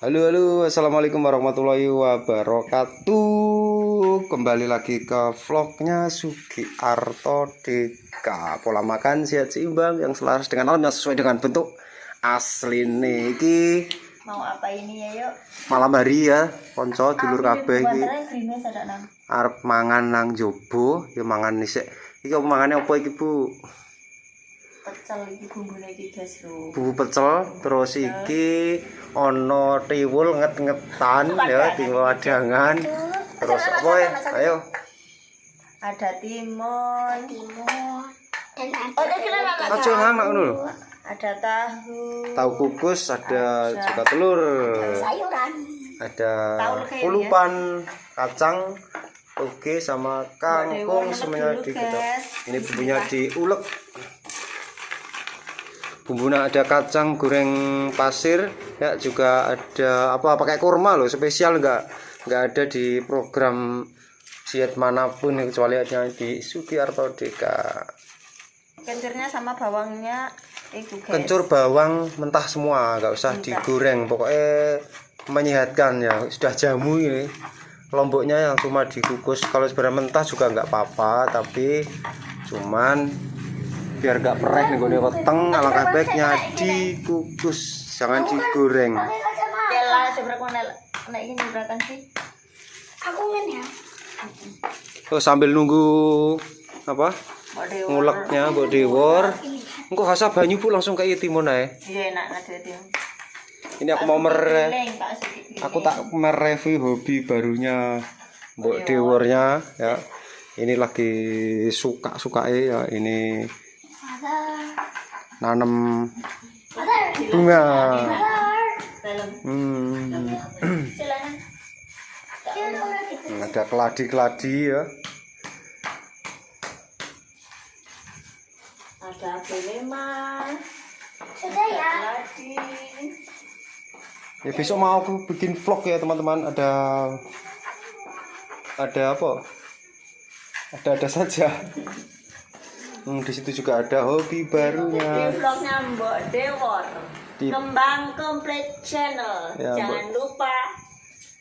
Halo, assalamualaikum warahmatullahi wabarakatuh. Kembali lagi ke vlognya Sugiarto Deka. Pola makan sehat seimbang yang selaras dengan alam yang sesuai dengan bentuk asli niki. Mau apa ini ya yuk? Malam hari ya, konco dulur kabeh iki. Arep mangan nang jobo, ya mangan nisik. Iki apa mangane apa iki, Bu? Pecel iki bumbune iki guys lho. Bumbu pecel, terus iki ono tiwul nget-ngetan ya, tinggal wadangan. Terus apa ya? Ayo. Ada timun. Dan ada Aja ngamak ngono lho. Ada tahu. Tahu kukus, ada juga telur. Sayuran. Ada ulupan, kacang, toge sama kangkung semuanya digedok. Ini bumbunya diulek. Bumbunya ada kacang goreng pasir ya, juga ada apa pakai kurma loh, spesial nggak ada di program diet manapun kecuali hanya di Sugiarto Deka. Kencurnya sama bawangnya itu guys. Kencur bawang mentah semua, nggak usah digoreng, pokoknya menyehatkan ya, sudah jamu ini. Lomboknya yang cuma dikukus, kalau sebenarnya mentah juga nggak apa-apa, tapi cuman biar gak perih nih gue weteng, alangkah baiknya dikukus, jangan digoreng. Yalah, seberapa nek ini beratan sih? Aku ya. Oh, sambil nunggu apa? Nguleknya mbok dewor. Engko hasa banyu Bu langsung kayak timun ae. Iya enak nanti. Ini aku mau tak mereview hobi barunya mbok dewornya ya. Ini lagi suka ya, ini nanam bunga. Ada keladi-keladi ya. Ada beleman. Sudah ya. Ya besok mau aku bikin vlog ya teman-teman. Ada apa? Ada saja. Di situ juga ada hobi barunya. Di vlognya Mbok Dewor. Kembang Komplit Channel. Ya, jangan lupa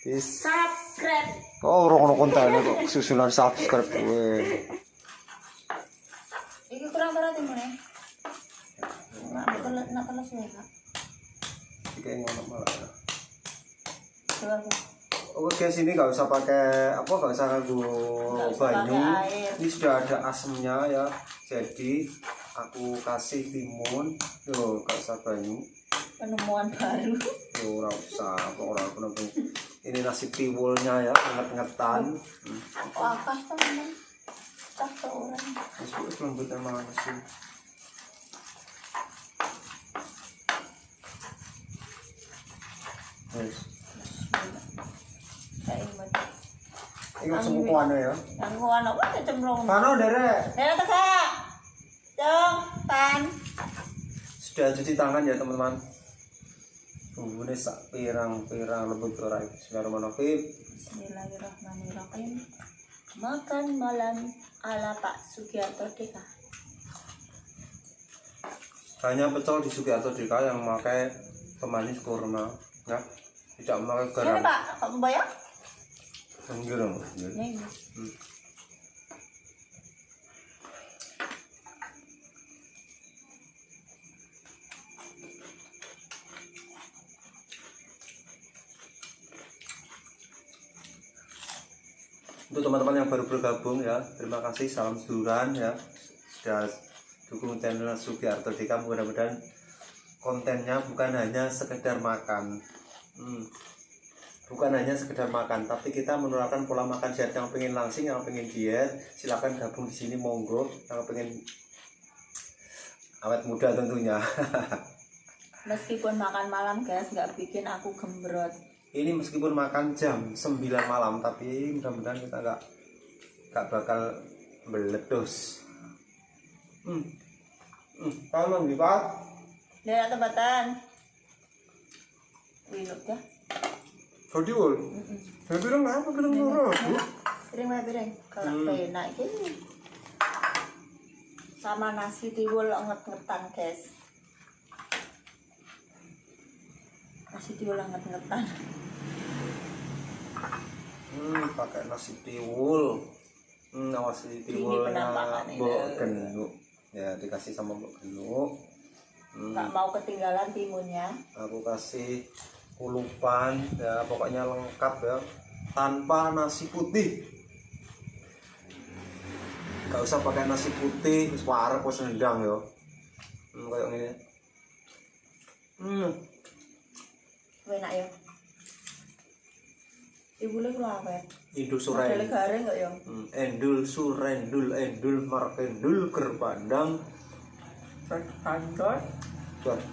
subscribe. Oh, orang kontennya kok susunan subscribe gue. Iki kurang berat timune. Nak kelas ya, Kak. Iki ngono malah. Coba. Oke guys, ini nggak usah pakai apa, nggak usah nganggo banyu. Ini sudah ada asemnya ya. Jadi aku kasih timun. Tuh, nggak usah banyu. Penemuan baru. Tuh, nggak usah. Orang ini nasi tiwulnya ya, nget-ngetan. Oh, akas teman. Tak orang. Terus lembutnya mana sih? Yes. Ini langsung kuana ya. Yang kuana apa cemplung. Pano derek. Tegak. Dong, pan. Sudah cuci tangan ya teman-teman. Bumbunya sak pirang-pirang lembut ora. Bismillahirrahmanirrahim. Bismillahirrahmanirrahim. Makan malam ala Pak Sugiarto Deka. Hanya pecel di Sugiarto Deka yang memakai pemanis kurma ya. Tidak memakai garam. Ini Pak, Pak Membayar? Enggak. Ini. Untuk teman-teman yang baru bergabung ya, terima kasih, salam seduluran ya, sudah dukung channel Sugiarto Deka. Mudah-mudahan kontennya bukan hanya sekedar makan, tapi kita menerapkan pola makan sehat. Yang pengen langsing, yang pengen diet, silakan gabung di sini, monggo. Yang pengen awet muda tentunya. Meskipun makan malam guys, nggak bikin aku gembrot. Ini meskipun makan jam 9 malam, tapi mudah-mudahan kita nggak bakal meledos. Kalau lipat. Dia tempatan. Wiluk ya. Kau diul. Bilang apa? Bilang loro. Piring. Kalau enak ini. Sama nasi tiwul nget-ngetan guys. nasi tiwul anget-angetan. Pakai nasi tiwul. Nasi tiwulnya penampakan ini. Mbok Genuk. Ya, dikasih sama Mbok Genuk. Nggak mau ketinggalan timunnya. Aku kasih kulupan ya, pokoknya lengkap ya, tanpa nasi putih. Gak usah pakai nasi putih, wis warep wis nendang ya. Kayak ngene. Enak ya. Tiwulnya kurang apa ya? Endul Modele surendul. garing kok ya. Endul surendul, endul markendul gerbandang. Tandor.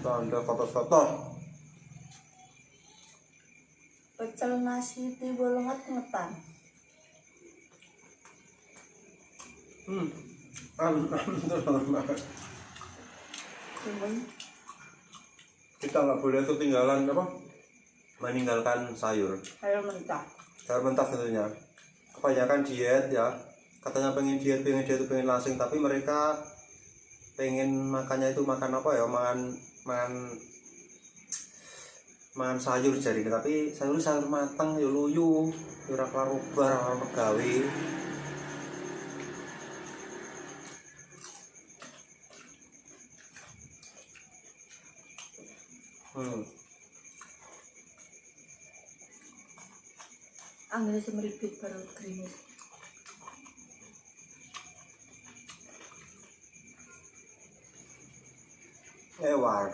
Tanda kotor-kotor. Pecel nasi tiwul anget-angetan. Timun. Kita nggak boleh ketinggalan apa? Meninggalkan sayur. Sayur mentah. Sayur mentah tentunya. Kebanyakan diet ya. Katanya pengen diet, pengen langsing, tapi mereka pengen makannya itu makan apa ya? Makan sayur jadi, tapi sayur matang ya luyu, ora kelar-kelar ora gawe. Anginnya semeripit baru gerimis. Wareg.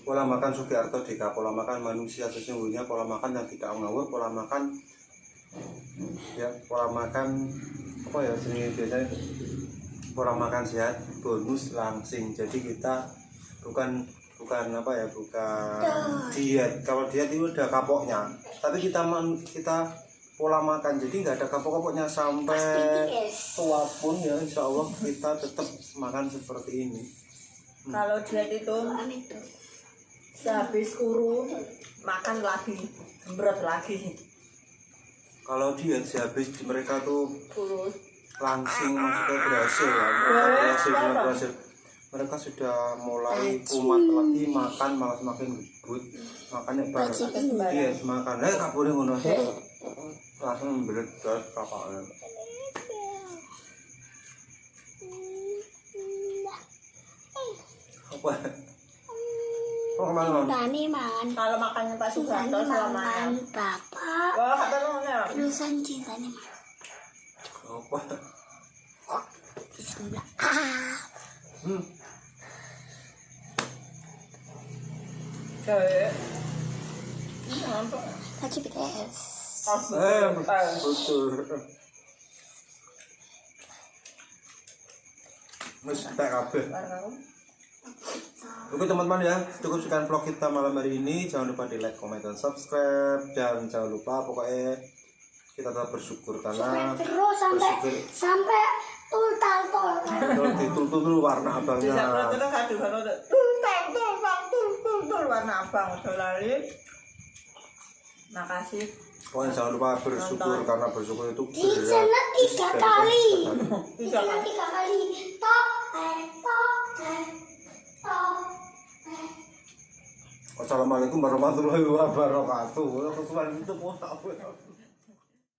Pola makan Sugiarto Dika, pola makan manusia sesungguhnya, pola makan yang tidak ngawur, pola makan ya, pola makan apa ya jenenge biasanya, pola makan sehat bonus langsing. Jadi kita bukan apa ya, bukan diet. Kalau diet itu udah kapoknya, tapi kita pola makan jadi nggak ada kapok-kapoknya sampai tua pun ya, insya Allah kita tetap makan seperti ini. Kalau diet itu sehabis kuru makan lagi, berat lagi. Kalau diet sehabis mereka tuh Kurus. langsing, maksudnya berhasil ya, berhasil. Mereka sudah mulai kumat lagi, makan malah semakin gebut, makannya diet makan, gak boleh ngono, langsung meledak kapalnya. Apa? Oh, kemana? Kalau makannya Pak Sugiarto selamanya. Bapak, Wah, kata lu ya. terusan cintanya Apa? Bismillah. Kayak Lagi BTS. Betul. Wis tak kabeh. Oke teman-teman ya, cukup sekian vlog kita malam hari ini. Jangan lupa di like, comment, dan subscribe. Dan jangan lupa pokoknya kita tetap bersyukur karena Terus sampai tul-tal-tol. ditul dulu warna abangnya. warna abang udah lali. Makasih. Pokoknya jangan lupa bersyukur karena bersyukur itu Di sana 3 kali. Di Tiga sana kali. 3 kali. Tok, tok, tok. Assalamualaikum warahmatullahi wabarakatuh. Kesuwan itu mau apa?